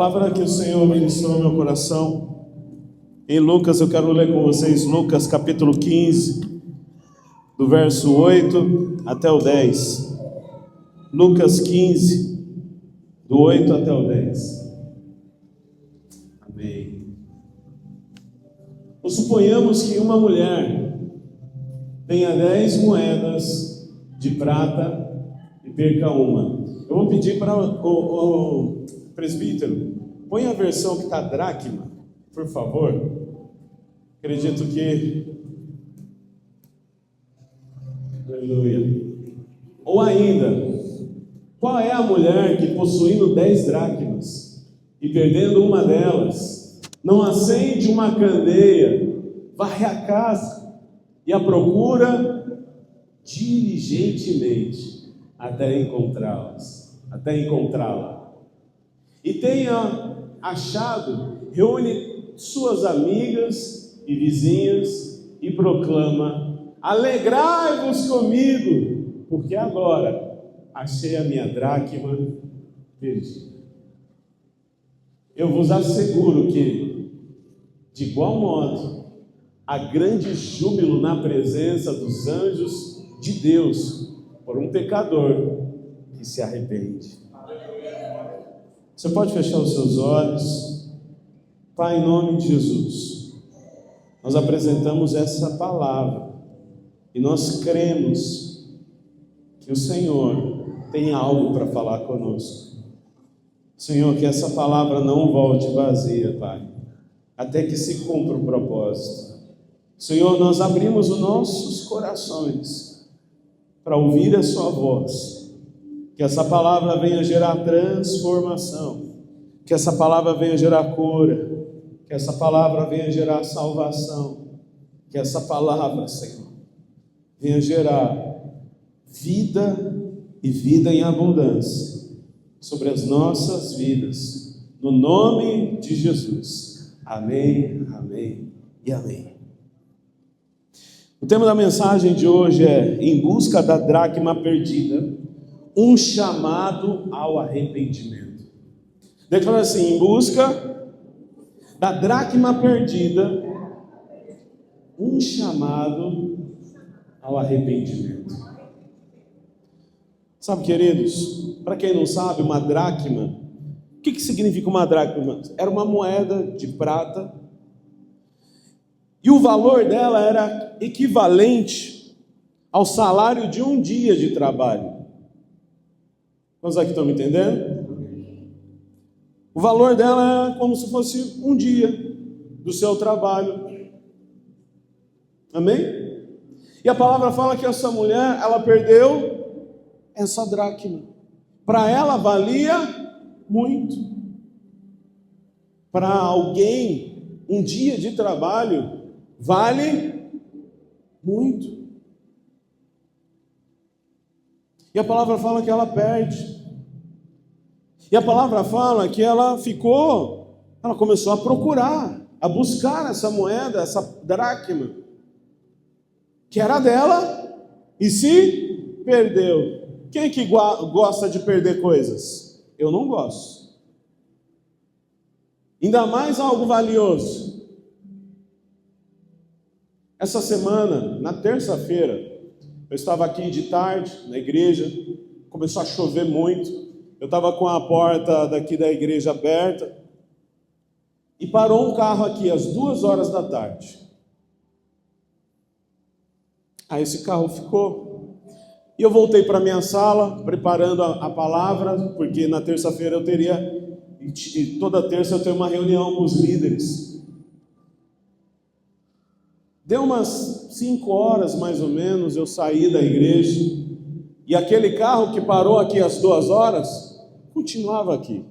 palavra que o Senhor ministrou no meu coração, em Lucas, eu quero ler com vocês Lucas capítulo 15, do verso 8 até o 10. Lucas 15, do 8 até o 10. Amém. Suponhamos que uma mulher tenha 10 moedas de prata e perca uma. Eu vou pedir para o presbítero, põe a versão que está dracma, por favor. Acredito que... Aleluia. Ou ainda, qual é a mulher que, possuindo 10 dracmas e perdendo uma delas, não acende uma candeia, varre a casa e a procura diligentemente até encontrá-la? E tenha achado, reúne suas amigas e vizinhas e proclama: alegrai-vos comigo, porque agora achei a minha dracma perdida. Eu vos asseguro que, de igual modo, há grande júbilo na presença dos anjos de Deus por um pecador que se arrepende. Você pode fechar os seus olhos. Pai, em nome de Jesus, nós apresentamos essa palavra e nós cremos que o Senhor tem algo para falar conosco. Senhor, que essa palavra não volte vazia, Pai, até que se cumpra o propósito. Senhor, nós abrimos os nossos corações para ouvir a sua voz. Que essa palavra venha gerar transformação, que essa palavra venha gerar cura, que essa palavra venha gerar salvação, que essa palavra, Senhor, venha gerar vida e vida em abundância sobre as nossas vidas, no nome de Jesus. Amém, amém e amém. O tema da mensagem de hoje é: em busca da dracma perdida, um chamado ao arrependimento. Deixa eu falar assim: em busca da dracma perdida, um chamado ao arrependimento. Sabe, queridos, para quem não sabe, uma dracma, o que significa uma dracma? Era uma moeda de prata, e o valor dela era equivalente ao salário de um dia de trabalho. Quantos aqui estão me entendendo? O valor dela é como se fosse um dia do seu trabalho. Amém? E a palavra fala que essa mulher, ela perdeu essa dracma. Para ela valia muito. Para alguém, um dia de trabalho vale muito. E a palavra fala que ela perde. E a palavra fala que ela começou a procurar, a buscar essa moeda, essa dracma, que era dela, e se perdeu. Quem que gosta de perder coisas? Eu não gosto. Ainda mais algo valioso. Essa semana, na terça-feira, eu estava aqui de tarde, na igreja, começou a chover muito, eu estava com a porta daqui da igreja aberta, e parou um carro aqui às 2h da tarde. Aí esse carro ficou, e eu voltei para a minha sala, preparando a palavra, porque na terça-feira eu teria, e toda terça eu tenho uma reunião com os líderes. Deu umas 5 horas mais ou menos, eu saí da igreja, e aquele carro que parou aqui às 2h, continuava aqui.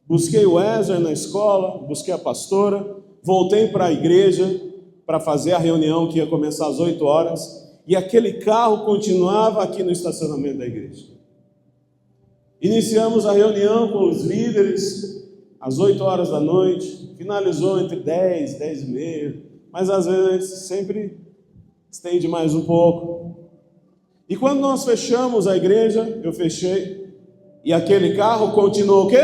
Busquei o Wesley na escola, busquei a pastora, voltei para a igreja para fazer a reunião que ia começar às 8h, e aquele carro continuava aqui no estacionamento da igreja. Iniciamos a reunião com os líderes às 8h da noite, finalizou entre 10, 10h30, mas às vezes a gente sempre estende mais um pouco. E quando nós fechamos a igreja, eu fechei, e aquele carro continuou o quê?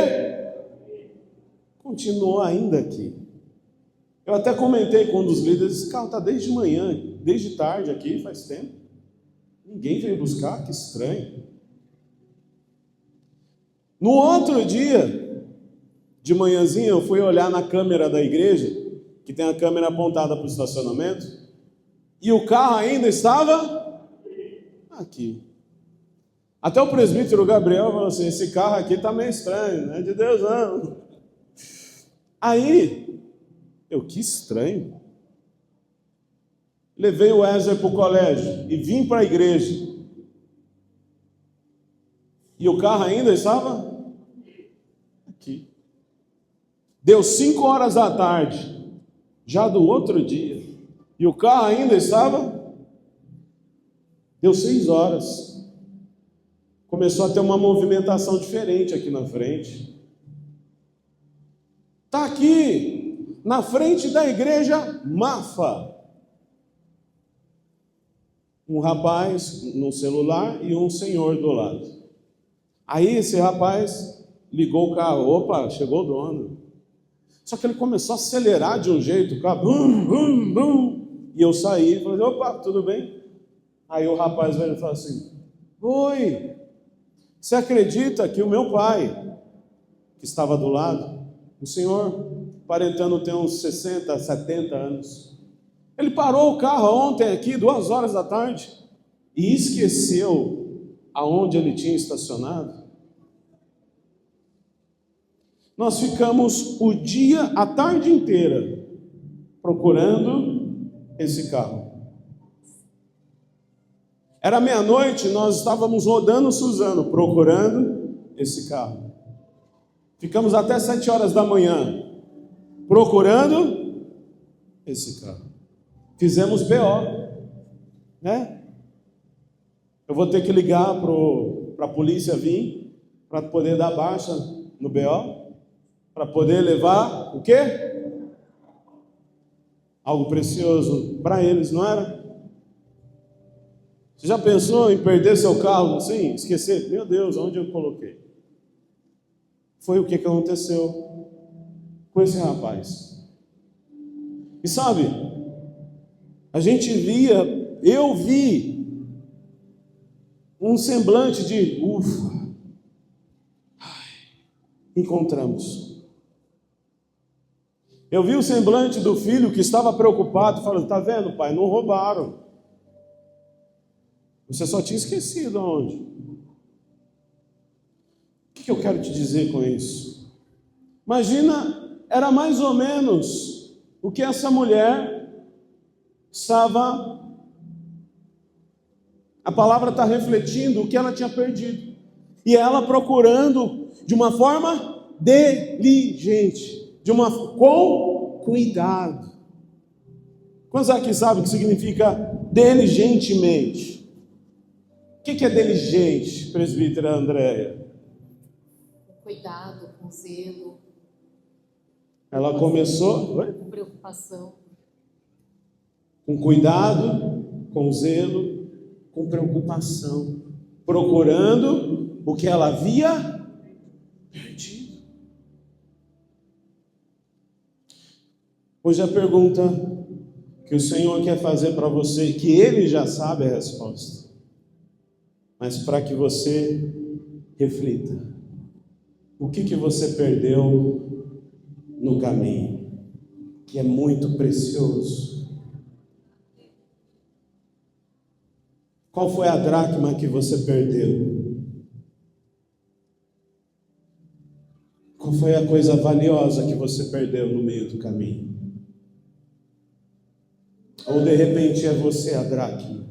continuou ainda aqui. Eu até comentei com um dos líderes, esse carro está desde manhã, desde tarde aqui, faz tempo. Ninguém veio buscar, que estranho. No outro dia, de manhãzinha, eu fui olhar na câmera da igreja, que tem a câmera apontada para o estacionamento, e o carro ainda estava aqui. Até o presbítero Gabriel falou assim, esse carro aqui está meio estranho, não é de Deus não. Aí, que estranho. Levei o Wesley para o colégio e vim para a igreja. E o carro ainda estava aqui. Deu 5 horas da tarde, já do outro dia, e o carro ainda estava. Deu 6 horas. Começou a ter uma movimentação diferente aqui na frente. Está aqui, na frente da igreja Mafa. Um rapaz no celular e um senhor do lado. Aí esse rapaz ligou o carro. Opa, chegou o dono. Só que ele começou a acelerar de um jeito, o carro, bum, bum, bum. E eu saí e falei, opa, tudo bem? Aí o rapaz veio e falou assim, oi, você acredita que o meu pai, que estava do lado, o senhor, aparentando ter uns 60, 70 anos, ele parou o carro ontem aqui, 2 horas da tarde, e esqueceu aonde ele tinha estacionado? Nós ficamos a tarde inteira, procurando esse carro. Era meia-noite, nós estávamos rodando Suzano, procurando esse carro. Ficamos até 7 horas da manhã, procurando esse carro. Fizemos BO, né? Eu vou ter que ligar para a polícia vir, para poder dar baixa no BO, para poder levar o quê? Algo precioso para eles, não era? Você já pensou em perder seu carro assim? Esquecer? Meu Deus, onde eu coloquei? Foi o que aconteceu com esse rapaz. E sabe, eu vi um semblante de ufa. Encontramos. Eu vi o semblante do filho que estava preocupado, falando, tá vendo, pai, não roubaram. Você só tinha esquecido aonde? O que eu quero te dizer com isso? Imagina, era mais ou menos o que essa mulher estava... A palavra está refletindo o que ela tinha perdido. E ela procurando de uma forma diligente, com cuidado. Quantos aqui sabem o que significa diligentemente? O que é diligente, presbítera Andréia? Cuidado, com zelo. Ela começou... Com preocupação. Com cuidado, com zelo, com preocupação. Procurando o que ela havia perdido. Hoje a pergunta que o Senhor quer fazer para você, que Ele já sabe a resposta, mas para que você reflita. O que você perdeu no caminho, que é muito precioso? Qual foi a dracma que você perdeu? Qual foi a coisa valiosa que você perdeu no meio do caminho? Ou de repente é você a dracma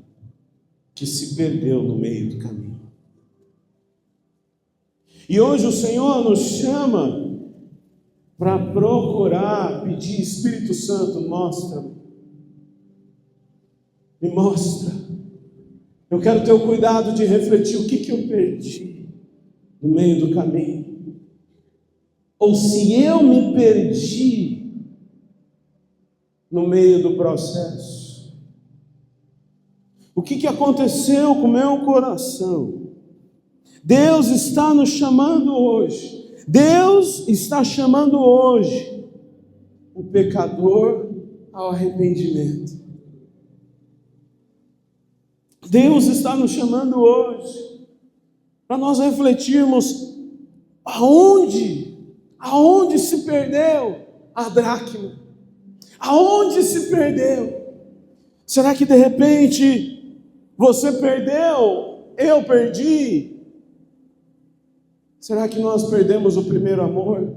que se perdeu no meio do caminho? E hoje o Senhor nos chama para procurar, pedir, Espírito Santo, mostra-me. Me mostra. Eu quero ter o cuidado de refletir o que eu perdi no meio do caminho. Ou se eu me perdi no meio do processo. O que aconteceu com o meu coração? Deus está nos chamando hoje Deus está chamando hoje o pecador ao arrependimento. Deus está nos chamando hoje para nós refletirmos aonde se perdeu a dracma, aonde se perdeu. Será que de repente você perdeu, eu perdi? Será que nós perdemos o primeiro amor?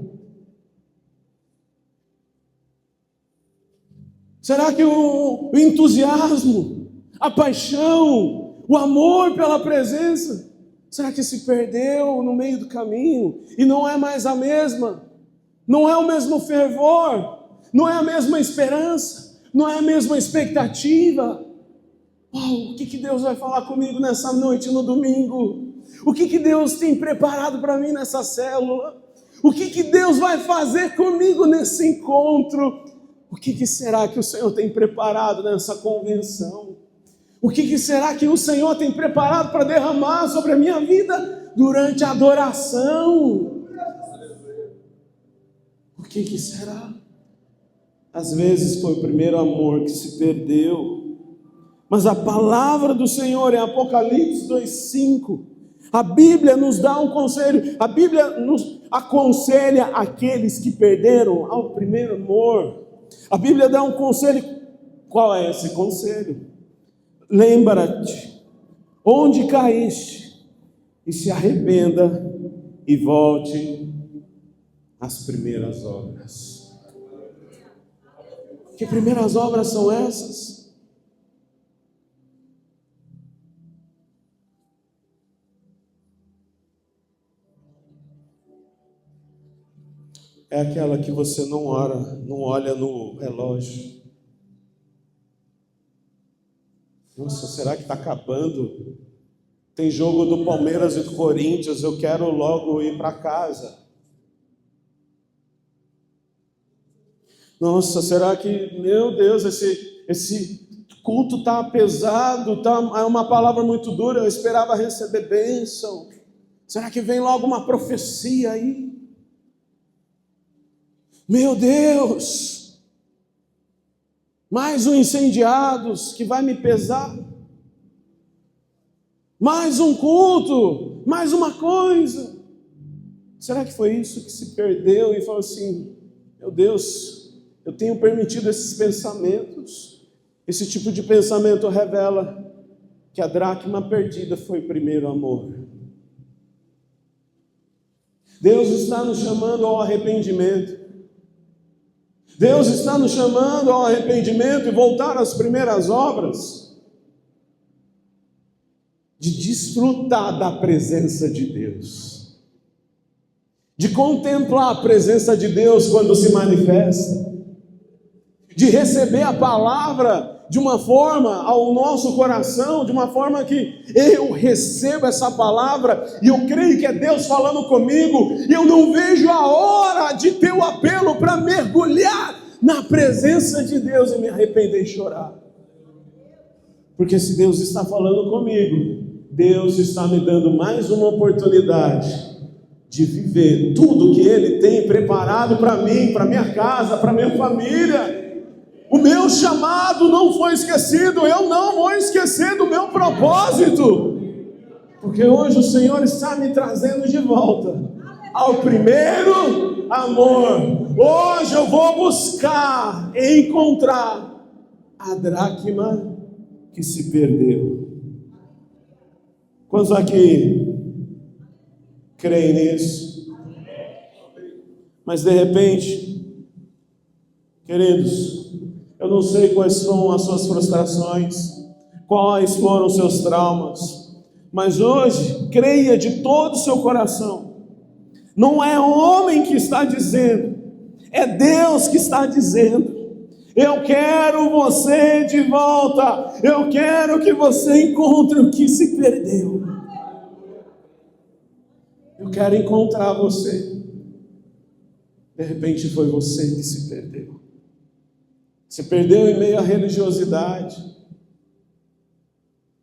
Será que o entusiasmo, a paixão, o amor pela presença, será que se perdeu no meio do caminho e não é mais a mesma? Não é o mesmo fervor, não é a mesma esperança, não é a mesma expectativa. O que Deus vai falar comigo nessa noite, no domingo? O que Deus tem preparado para mim nessa célula? O que Deus vai fazer comigo nesse encontro? O que será que o Senhor tem preparado nessa convenção? O que será que o Senhor tem preparado para derramar sobre a minha vida durante a adoração? O que será? Às vezes foi o primeiro amor que se perdeu, mas a palavra do Senhor em Apocalipse 2:5, a Bíblia nos dá um conselho, a Bíblia nos aconselha aqueles que perderam ao primeiro amor. A Bíblia dá um conselho. Qual é esse conselho? Lembra-te onde caíste e se arrependa e volte às primeiras obras. Que primeiras obras são essas? É aquela que você não olha no relógio. Nossa, será que está acabando? Tem jogo do Palmeiras e do Corinthians, eu quero logo ir para casa. Nossa, será que, meu Deus, esse culto está pesado, é uma palavra muito dura, eu esperava receber bênção. Será que vem logo uma profecia aí? Meu Deus, mais um incendiados que vai me pesar, mais um culto, mais uma coisa. Será que foi isso que se perdeu e falou assim, meu Deus, eu tenho permitido esses pensamentos? Esse tipo de pensamento revela que a dracma perdida foi o primeiro amor. Deus está nos chamando ao arrependimento. Deus está nos chamando ao arrependimento e voltar às primeiras obras, de desfrutar da presença de Deus, de contemplar a presença de Deus quando se manifesta, de receber a palavra de uma forma ao nosso coração, de uma forma que eu recebo essa palavra e eu creio que é Deus falando comigo, e eu não vejo a hora de ter o apelo para mergulhar na presença de Deus e me arrepender e chorar. Porque se Deus está falando comigo, Deus está me dando mais uma oportunidade de viver tudo que Ele tem preparado para mim, para minha casa, para minha família. O meu chamado não foi esquecido, eu não vou esquecer do meu propósito, porque hoje o Senhor está me trazendo de volta ao primeiro amor. Hoje eu vou buscar e encontrar a dracma que se perdeu. Quantos aqui creem nisso? Mas de repente, queridos, eu não sei quais são as suas frustrações, quais foram os seus traumas, mas hoje, creia de todo o seu coração, não é homem que está dizendo, é Deus que está dizendo, eu quero você de volta, eu quero que você encontre o que se perdeu, eu quero encontrar você. De repente foi você que se perdeu. Se perdeu em meio à religiosidade,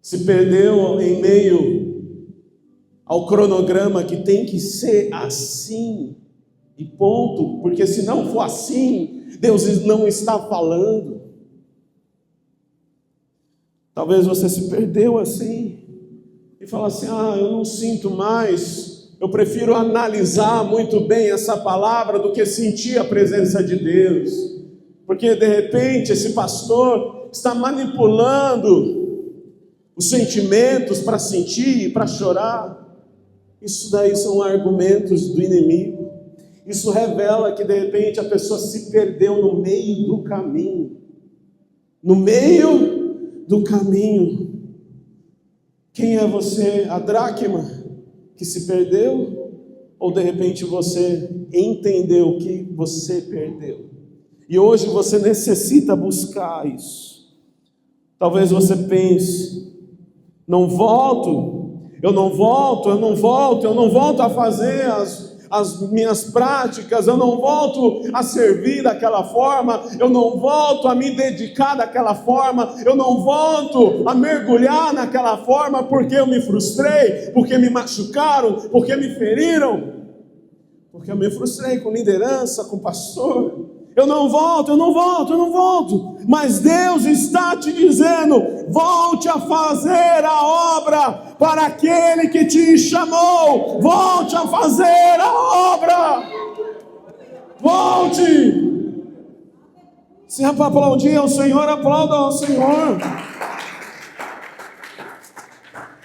se perdeu em meio ao cronograma que tem que ser assim, e ponto, porque se não for assim, Deus não está falando. Talvez você se perdeu assim, e fala assim: eu não sinto mais, eu prefiro analisar muito bem essa palavra do que sentir a presença de Deus, porque de repente esse pastor está manipulando os sentimentos para sentir e para chorar. Isso daí são argumentos do inimigo. Isso revela que de repente a pessoa se perdeu no meio do caminho. No meio do caminho. Quem é você? A dracma que se perdeu? Ou de repente você entendeu que você perdeu? E hoje você necessita buscar isso. Talvez você pense: não volto a fazer as minhas práticas, eu não volto a servir daquela forma, eu não volto a me dedicar daquela forma, eu não volto a mergulhar naquela forma, porque eu me frustrei, porque me machucaram, porque me feriram, porque eu me frustrei com liderança, com pastor. Eu não volto. Mas Deus está te dizendo: volte a fazer a obra para aquele que te chamou. Volte a fazer a obra. Volte. Se é para aplaudir ao Senhor, aplauda ao Senhor.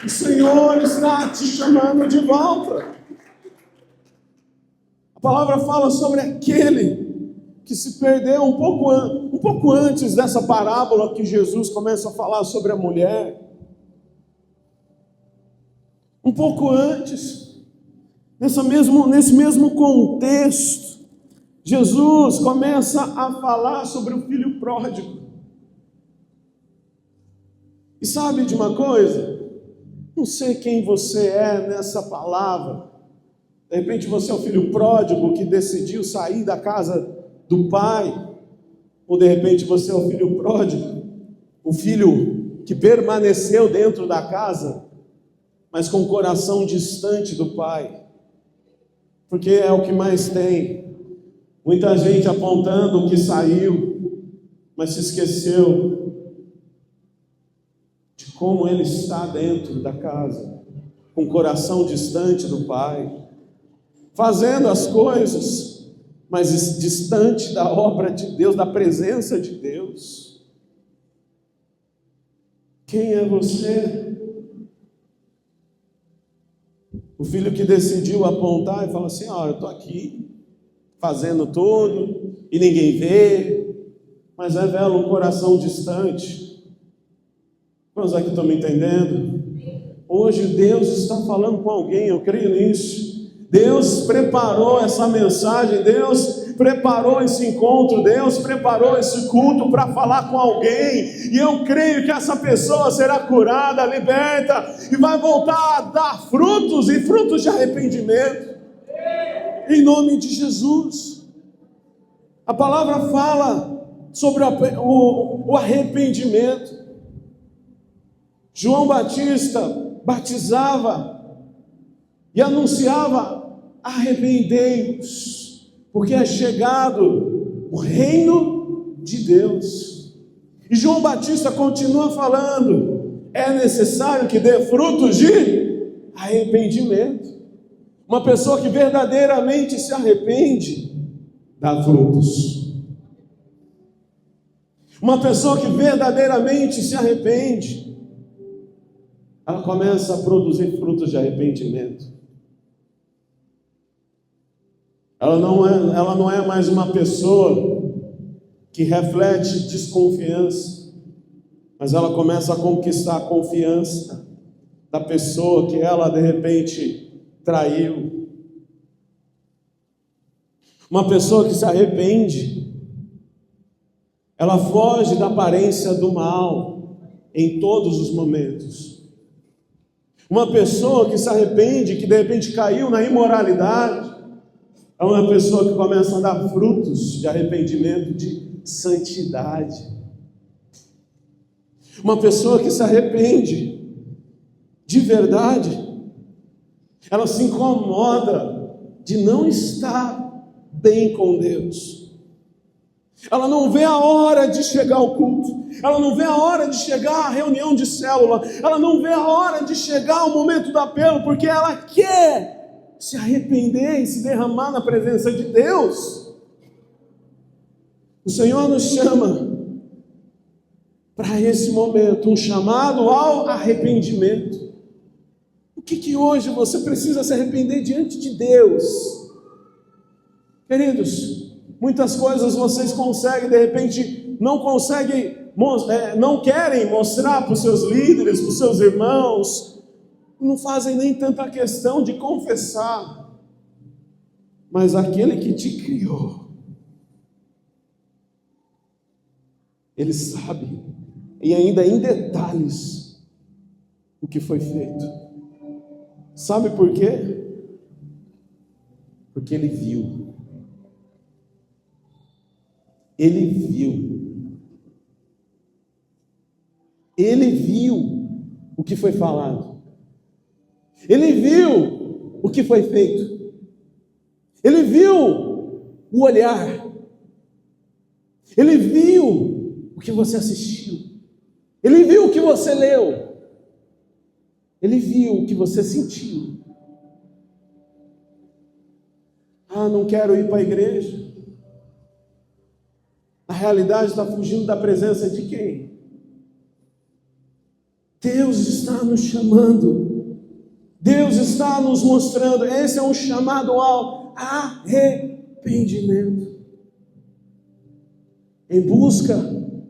O Senhor está te chamando de volta. A palavra fala sobre aquele que se perdeu um pouco antes dessa parábola que Jesus começa a falar sobre a mulher. Um pouco antes, nesse mesmo contexto, Jesus começa a falar sobre o filho pródigo. E sabe de uma coisa? Não sei quem você é nessa palavra. De repente você é o filho pródigo que decidiu sair da casa do pai, ou de repente você é o filho pródigo, o filho que permaneceu dentro da casa, mas com o coração distante do pai, porque é o que mais tem. Muita gente apontando que saiu, mas se esqueceu de como ele está dentro da casa, com o coração distante do pai, fazendo as coisas, mas distante da obra de Deus, da presença de Deus. Quem é você? O filho que decidiu apontar e falar assim: eu estou aqui, fazendo tudo, e ninguém vê, mas revela um coração distante. Quantos aqui estão me entendendo? Hoje Deus está falando com alguém, eu creio nisso. Deus preparou essa mensagem, Deus preparou esse encontro, Deus preparou esse culto para falar com alguém, e eu creio que essa pessoa será curada, liberta, e vai voltar a dar frutos, e frutos de arrependimento, em nome de Jesus. A palavra fala sobre o arrependimento. João Batista batizava e anunciava: arrependei-vos, porque é chegado o reino de Deus. E João Batista continua falando: é necessário que dê frutos de arrependimento. Uma pessoa que verdadeiramente se arrepende, dá frutos. Uma pessoa que verdadeiramente se arrepende, ela começa a produzir frutos de arrependimento. Ela não é mais uma pessoa que reflete desconfiança, mas ela começa a conquistar a confiança da pessoa que ela de repente traiu. Uma pessoa que se arrepende, ela foge da aparência do mal em todos os momentos. Uma pessoa que se arrepende, que de repente caiu na imoralidade, é uma pessoa que começa a dar frutos de arrependimento, de santidade. Uma pessoa que se arrepende de verdade, ela se incomoda de não estar bem com Deus. Ela não vê a hora de chegar ao culto, ela não vê a hora de chegar à reunião de célula, ela não vê a hora de chegar ao momento do apelo, porque ela quer se arrepender e se derramar na presença de Deus. O Senhor nos chama para esse momento, um chamado ao arrependimento. O que hoje você precisa se arrepender diante de Deus? Queridos, muitas coisas vocês conseguem, de repente, não querem mostrar para os seus líderes, para os seus irmãos, não fazem nem tanta questão de confessar, mas aquele que te criou, Ele sabe, e ainda em detalhes, o que foi feito. Sabe por quê? Porque Ele viu. Ele viu. Ele viu o que foi falado. Ele viu o que foi feito. Ele viu o olhar. Ele viu o que você assistiu. Ele viu o que você leu. Ele viu o que você sentiu. Ah, não quero ir para a igreja. Na realidade está fugindo da presença de quem? Deus está nos chamando. Deus está nos mostrando. Esse é um chamado ao arrependimento. Em busca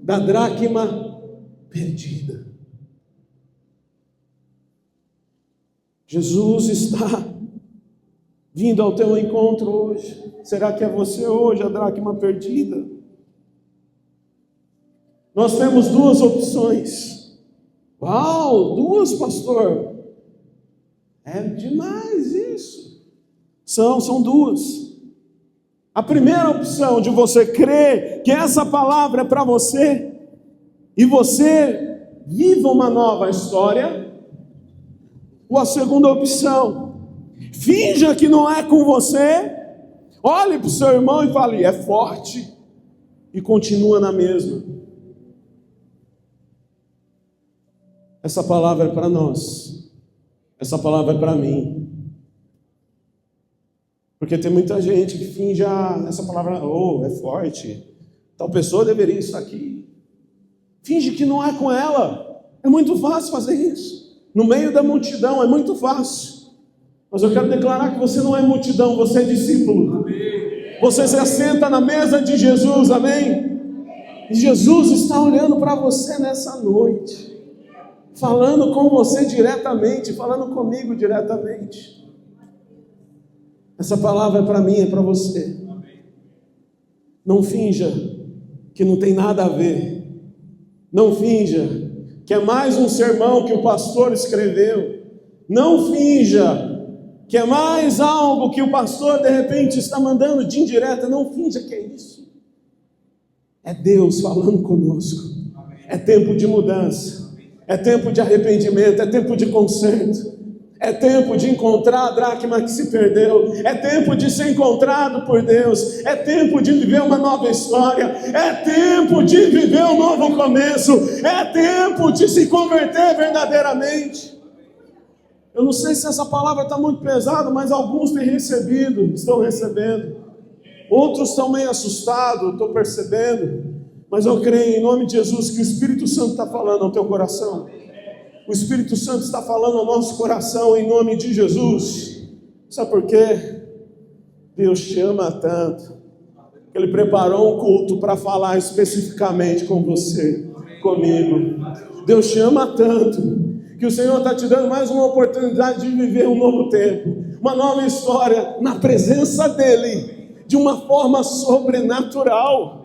da dracma perdida. Jesus está vindo ao teu encontro hoje. Será que é você hoje a dracma perdida? Nós temos duas opções. Uau, duas, pastor? É demais isso. São duas. A primeira opção de você crer que essa palavra é para você e você viva uma nova história. Ou a segunda opção, finja que não é com você, olhe para o seu irmão e fale, é forte, e continua na mesma. Essa palavra é para nós, essa palavra é para mim. Porque tem muita gente que finge, essa palavra, é forte, tal pessoa deveria estar aqui. Finge que não é com ela, é muito fácil fazer isso. No meio da multidão é muito fácil. Mas eu quero declarar que você não é multidão, você é discípulo. Amém. Você se assenta na mesa de Jesus, amém? E Jesus está olhando para você nessa noite, falando com você diretamente, falando comigo diretamente. Essa palavra é para mim, é para você. Não finja que não tem nada a ver. Não finja que é mais um sermão que o pastor escreveu. Não finja que é mais algo que o pastor de repente está mandando de indireta. Não finja que é isso. É Deus falando conosco. É tempo de mudança. É tempo de arrependimento. É tempo de conserto. É tempo de encontrar a dracma que se perdeu. É tempo de ser encontrado por Deus. É tempo de viver uma nova história. É tempo de viver um novo começo. É tempo de se converter verdadeiramente. Eu não sei se essa palavra está muito pesada, mas alguns têm recebido, estão recebendo. Outros estão meio assustados, estou percebendo. Mas eu creio em nome de Jesus que o Espírito Santo está falando ao teu coração. O Espírito Santo está falando ao nosso coração em nome de Jesus. Sabe por quê? Deus te ama tanto que Ele preparou um culto para falar especificamente com você, comigo. Deus te ama tanto que o Senhor está te dando mais uma oportunidade de viver um novo tempo, uma nova história na presença dEle, de uma forma sobrenatural.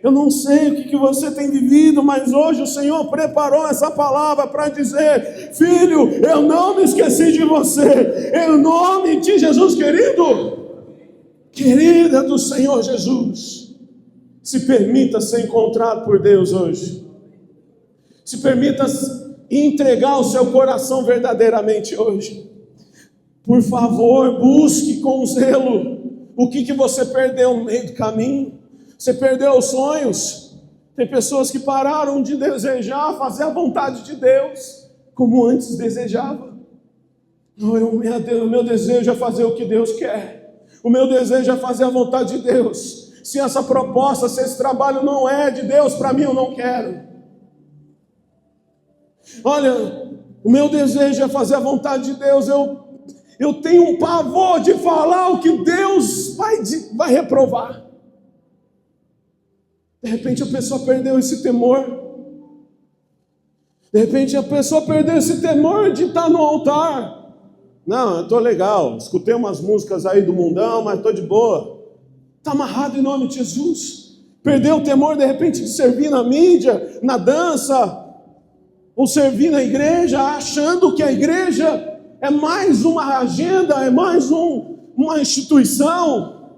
Eu não sei o que você tem vivido, mas hoje o Senhor preparou essa palavra para dizer: filho, eu não me esqueci de você, em nome de Jesus, querida do Senhor Jesus. Se permita ser encontrado por Deus hoje. Se permita entregar o seu coração verdadeiramente hoje. Por favor, busque com zelo o que você perdeu no meio do caminho. Você perdeu os sonhos. Tem pessoas que pararam de desejar fazer a vontade de Deus como antes desejava. O meu desejo é fazer o que Deus quer. O meu desejo é fazer a vontade de Deus. Se essa proposta, se esse trabalho não é de Deus para mim, eu não quero. Olha, o meu desejo é fazer a vontade de Deus. Eu tenho um pavor de falar o que Deus vai reprovar. De repente a pessoa perdeu esse temor. De repente a pessoa perdeu esse temor de estar no altar. Não, eu estou legal, escutei umas músicas aí do mundão, mas estou de boa. Está amarrado em nome de Jesus. Perdeu o temor de repente de servir na mídia, na dança, ou servir na igreja, achando que a igreja é mais uma agenda, é mais uma instituição.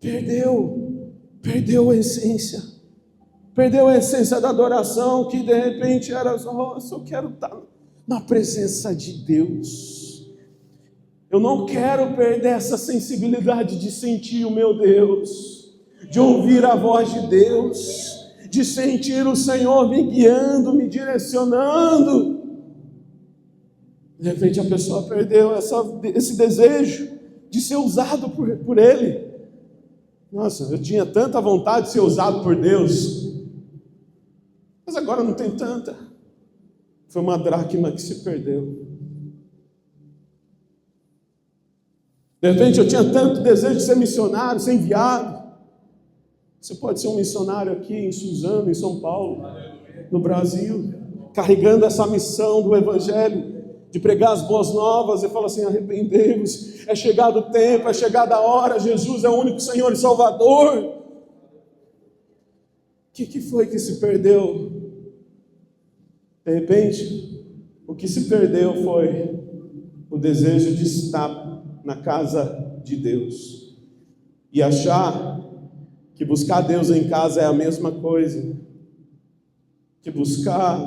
Perdeu a essência. Perdeu a essência da adoração, que de repente era, eu só quero estar na presença de Deus. Eu não quero perder essa sensibilidade de sentir o meu Deus, de ouvir a voz de Deus, de sentir o Senhor me guiando, me direcionando. De repente a pessoa perdeu esse desejo de ser usado por Ele. Nossa, eu tinha tanta vontade de ser usado por Deus, mas agora não tem tanta. Foi uma dracma que se perdeu. De repente eu tinha tanto desejo de ser missionário, ser enviado. Você pode ser um missionário aqui em Suzano, em São Paulo, no Brasil, carregando essa missão do Evangelho, de pregar as boas novas e falar assim: arrependei-vos, é chegado o tempo, é chegada a hora, Jesus é o único Senhor e Salvador. O que foi que se perdeu? De repente, o que se perdeu foi o desejo de estar na casa de Deus e achar que buscar Deus em casa é a mesma coisa, que buscar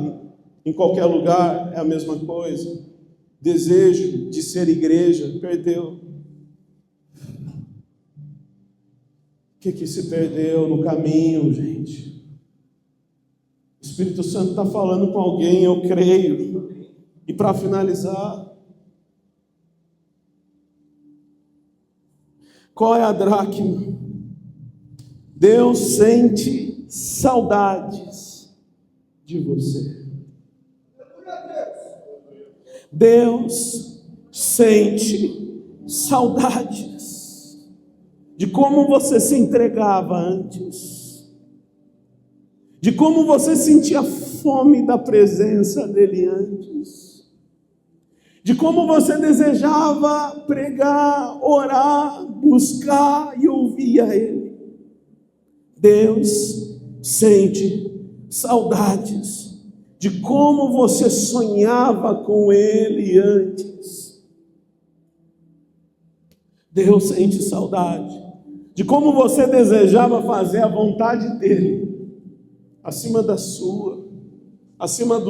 em qualquer lugar é a mesma coisa. Desejo de ser igreja, perdeu. O que se perdeu no caminho, gente? O Espírito Santo está falando com alguém, eu creio. E para finalizar, qual é a dracma? Deus sente saudades de você. Deus sente saudades de como você se entregava antes, de como você sentia fome da presença dele antes, de como você desejava pregar, orar, buscar e ouvir a ele. Deus sente saudades de como você sonhava com ele antes. Deus sente saudade de como você desejava fazer a vontade dele, acima da sua, acima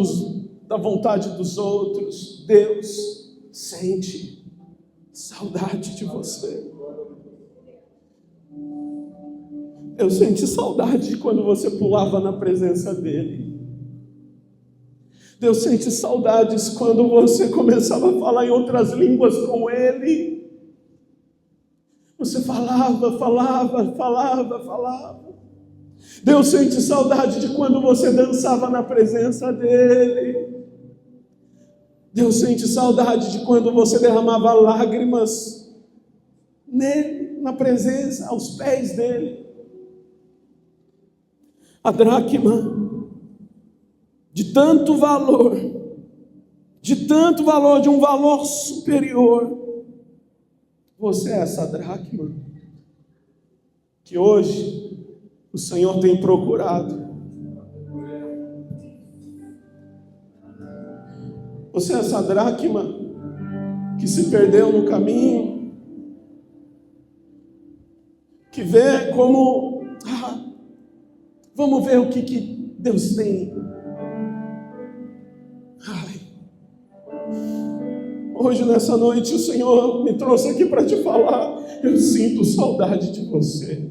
da vontade dos outros. Deus sente saudade de você. Deus sente saudade de quando você pulava na presença dele. Deus sente saudades quando você começava a falar em outras línguas com ele. Você falava. Deus sente saudade de quando você dançava na presença dele. Deus sente saudade de quando você derramava lágrimas nele, na presença, aos pés dele. A dracma de tanto valor, de um valor superior. Você é essa dracma que hoje o Senhor tem procurado. Você é essa dracma que se perdeu no caminho, que vê como, vamos ver o que Deus tem. Hoje, nessa noite, o Senhor me trouxe aqui para te falar. Eu sinto saudade de você.